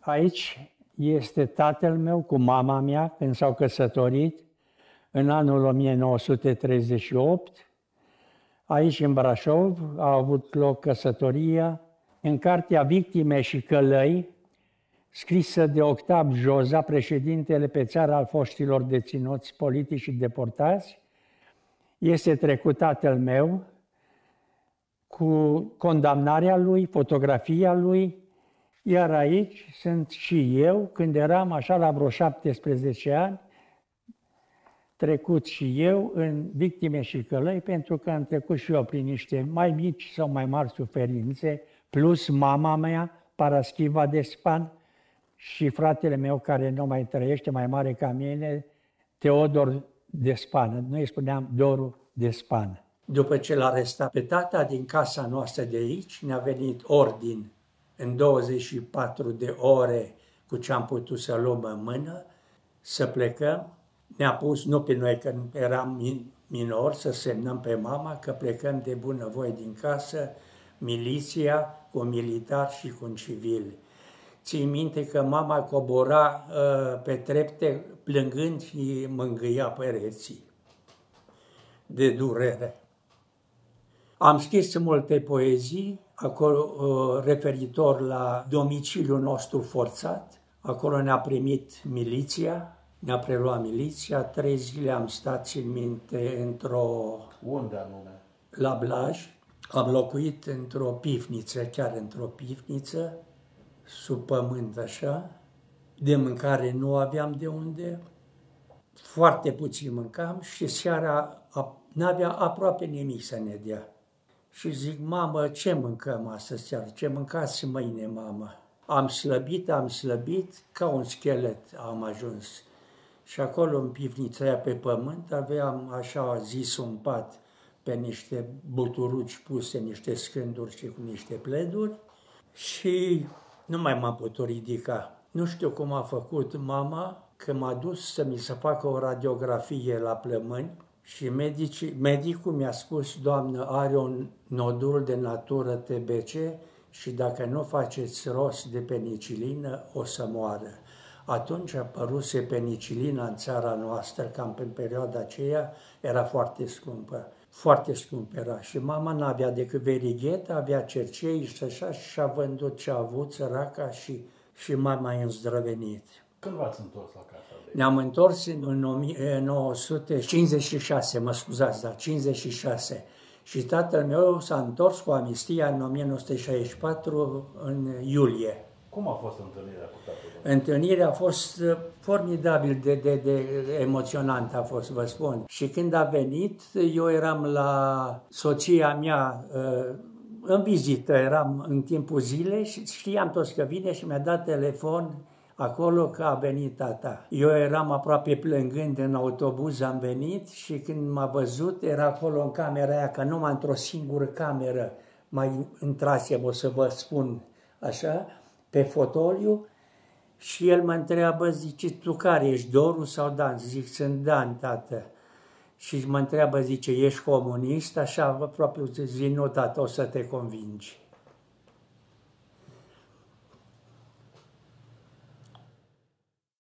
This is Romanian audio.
Aici este tatăl meu cu mama mea când s-au căsătorit în anul 1938. Aici, în Brașov, a avut loc căsătoria. În cartea Victime și călăi, scrisă de Octav Joza, președintele pe țară al foștilor deținuți politici și deportați, este trecut tatăl meu cu condamnarea lui, fotografia lui, iar aici sunt și eu, când eram așa la vreo 17 ani, trecut și eu în Victime și călăi, pentru că am trecut și eu prin niște mai mici sau mai mari suferințe, plus mama mea, Paraschiva Despan, și fratele meu, care nu mai trăiește, mai mare ca mine, Teodor Despană. Noi spuneam Doru Despană. După ce l-a arestat pe tata din casa noastră de aici, ne-a venit ordin în 24 de ore cu ce am putut să luăm în mână, să plecăm. Ne-a pus, nu pe noi, că eram minori, să semnăm pe mama că plecăm de bunăvoie din casă, miliția, cu un militar și cu un civil. Țin minte că mama cobora pe trepte plângând și mângâia pereții de durere. Am scris multe poezii acolo referitor la domiciliul nostru forțat. Acolo ne-a primit miliția, ne-a preluat miliția. 3 zile am stat, țin minte, Unde anume? La Blaj. Am locuit într-o pivniță, chiar într-o pivniță, sub pământ așa. De mâncare nu aveam de unde. Foarte puțin mâncam și seara n-avea aproape nimic să ne dea. Și zic, mamă, ce mâncăm astăzi seara? Ce mâncați mâine, mamă? Am slăbit, ca un schelet am ajuns. Și acolo, în pivnița aia pe pământ, aveam, așa zis, un pat pe niște buturuci puse, niște scânduri și cu niște pleduri. Și nu mai m-am putut ridica. Nu știu cum a făcut mama, că m-a dus să mi se facă o radiografie la plămâni și medicul mi-a spus, doamnă, are un nodul de natură TBC și dacă nu faceți rost de penicilină, o să moară. Atunci apăruse penicilina în țara noastră, cam în perioada aceea, era foarte scumpă. Foarte scump era și mama n-avea decât verighetă, avea cercei și așa și a vândut ce a avut, săraca, și m-a mai îndrăvenit. Când v-ați întors la casa de? Ne-am întors în 1956, mă scuzați, da, 56. Și tatăl meu s-a întors cu amnistia în 1964, în iulie. Cum a fost întâlnirea cu tatăl? Întâlnirea a fost formidabil de emoționantă, a fost, vă spun. Și când a venit, eu eram la soția mea în vizită, eram în timpul zilei și știam toți că vine și mi-a dat telefon acolo că a venit tata. Eu eram aproape plângând în autobuz, am venit și când m-a văzut, era acolo în camera aia, că numai într-o singură cameră mai intrasem, o să vă spun așa, pe fotoliu. Și el mă întreabă, zice, tu care ești, Doru sau Dan? Zic, sunt Dan, tată. Și mă întreabă, zice, ești comunist? Așa, aproape, zic, nu, tată, o să te convingi.